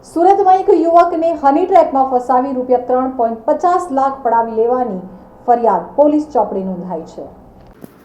સુરતમાં એક યુવકને હની ટ્રેપમાં ફસાવી ₹3.50 લાખ પડાવી લેવાની ફરિયાદ પોલીસ ચોપડે નોંધાઈ છે।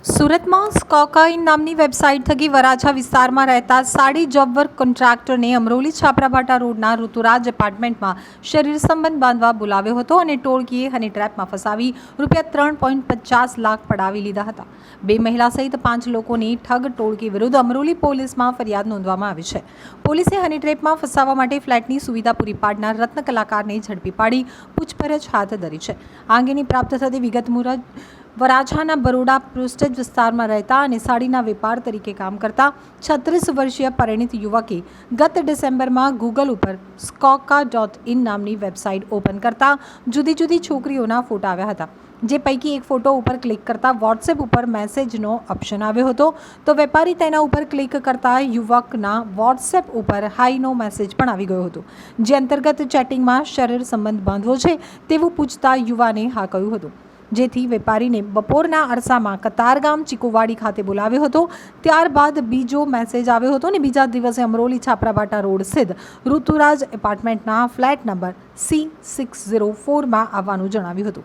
સુરતમાં સ્કોકાઇન નામની વેબસાઇટ થકી વરાછા વિસ્તારમાં રહેતા સાડી જોબ વર્ક કોન્ટ્રાક્ટરને અમરોલી છાપરાભાટા રોડના ઋતુરાજ એપાર્ટમેન્ટમાં શરીર સંબંધ બાંધવા બોલાવ્યો હતો અને ટોળકીએ હની ટ્રેપમાં ફસાવી ₹3.50 લાખ પડાવી લીધા હતા। 2 મહિલા સહિત 5 લોકોની ઠગ ટોળકી વિરુદ્ધ અમરોલી પોલીસમાં ફરિયાદ નોંધવામાં આવી છે। પોલીસે હની ટ્રેપમાં ફસાવવા માટે ફ્લેટની સુવિધા પૂરી પાડનાર રત્ન કલાકારને ઝડપી પાડી પૂછપરછ હાથ ધરી છે। આ અંગેની પ્રાપ્ત થતી વિગત મુજબ વરાછાના બરોડા પ્રોસ્ટેજ વિસ્તારમાં રહેતા અને સાડીના વેપાર તરીકે કામ કરતા 36 વર્ષીય પરિણીત યુવકે ગત ડિસેમ્બરમાં ગૂગલ ઉપર skoka.in નામની વેબસાઇટ ઓપન કરતા જુદી જુદી છોકરીઓના ફોટા આવ્યા હતા, જે પૈકી એક ફોટો ઉપર ક્લિક કરતા વોટ્સએપ ઉપર મેસેજનો ઓપ્શન આવ્યો હતો, તો વેપારી તેના ઉપર ક્લિક કરતા યુવકના વોટ્સએપ ઉપર હાઈનો મેસેજ પણ આવી ગયો હતો, જે અંતર્ગત ચેટિંગમાં શરીર સંબંધ બાંધવો છે તેવું પૂછતા યુવાને હા કહ્યું હતું, જેથી વેપારીને બપોરના અરસામાં કતારગામ ચીકુવાડી ખાતે બોલાવ્યો હતો। ત્યારબાદ બીજો મેસેજ આવ્યો હતો અને બીજા દિવસે અમરોલી છાપરાભાટા રોડ સ્થિત ઋતુરાજ એપાર્ટમેન્ટના ફ્લેટ નંબર C604માં આવવાનું જણાવ્યું હતું।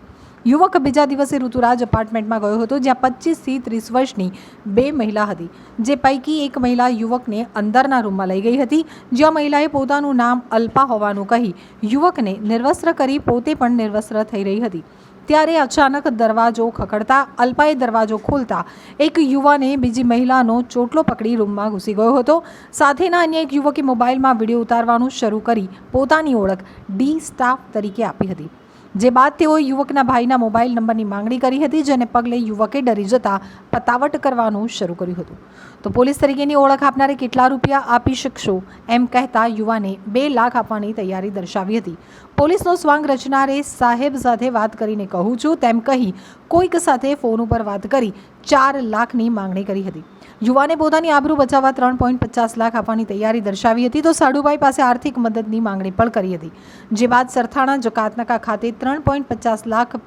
યુવક બીજા દિવસે ઋતુરાજ એપાર્ટમેન્ટમાં ગયો હતો, જ્યાં 25 થી 30 વર્ષની 2 મહિલા હતી, જે પૈકી એક મહિલા યુવકને અંદરના રૂમમાં લઈ ગઈ હતી, જ્યાં મહિલાએ પોતાનું નામ અલ્પા હોવાનું કહી યુવકને નિર્વસ્ત્ર કરી પોતે પણ નિર્વસ્ત્ર થઈ રહી હતી। ત્યારે અચાનક દરવાજો ખખડતા અલ્પાએ દરવાજો ખોલતા એક યુવાને બીજી મહિલાનો ચોટલો પકડી રૂમમાં ઘૂસી ગયો હતો। સાથેના અન્ય એક યુવકે મોબાઈલમાં વિડીયો ઉતારવાનું શરૂ કરી પોતાની ઓળખ ડી સ્ટાફ તરીકે આપી હતી, જે બાદ તેઓએ યુવકના ભાઈના મોબાઈલ નંબરની માંગણી કરી હતી, જેને પગલે યુવકે ડરી જતા પતાવટ કરવાનું શરૂ કર્યું હતું। તો પોલીસ તરીકેની ઓળખ આપનારે કેટલા રૂપિયા આપી શકશો એમ કહેતા યુવાને 2 લાખ આપવાની તૈયારી દર્શાવી હતી। પોલીસનો સ્વાંગ રચનારે સાહેબ સાથે વાત કરીને કહું છું તેમ કહી કોઈક સાથે ફોન ઉપર વાત કરી 4 લાખની માંગણી કરી હતી। યુવાને પોતાની આબરૂ બચાવવા 3.50 લાખ આપવાની તૈયારી દર્શાવી હતી, તો સાડુભાઈ પાસે આર્થિક મદદની માંગણી પણ કરી હતી, જે બાદ સરથાણા જકાતનાકા ખાતે 3.50 લાખ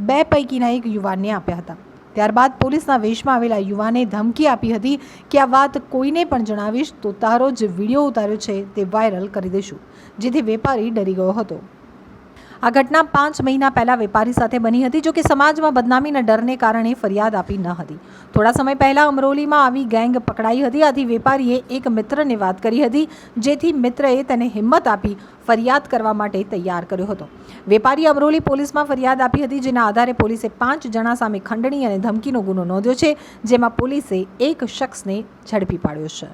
2 પૈકીના એક યુવાનને આપ્યા હતા। ત્યારબાદ પોલીસના વેશમાં આવેલા યુવાને ધમકી આપી હતી કે આ વાત કોઈને પણ જણાવીશ તો તારો જે વિડીયો ઉતાર્યો છે તે વાયરલ કરી દઈશું, જેથી વેપારી ડરી ગયો હતો। આ ઘટના 5 મહિના પહેલા વેપારી સાથે બની હતી, જો કે સમાજમાં બદનામીના ડરને કારણે ફરિયાદ આપી ન હતી। થોડા સમય પહેલા અમરોલીમાં આવી ગેંગ પકડાઈ હતી, આથી વેપારીએ એક મિત્રને વાત કરી હતી, જેથી મિત્રએ તેને હિંમત આપી ફરિયાદ કરવા માટે તૈયાર કર્યો હતો। વેપારીએ અમરોલી પોલીસમાં ફરિયાદ આપી હતી, જેના આધારે પોલીસે 5 જણા સામે ખંડણી અને ધમકીનો ગુનો નોંધ્યો છે, જેમાં પોલીસે એક શખ્સને ઝડપી પાડ્યો છે।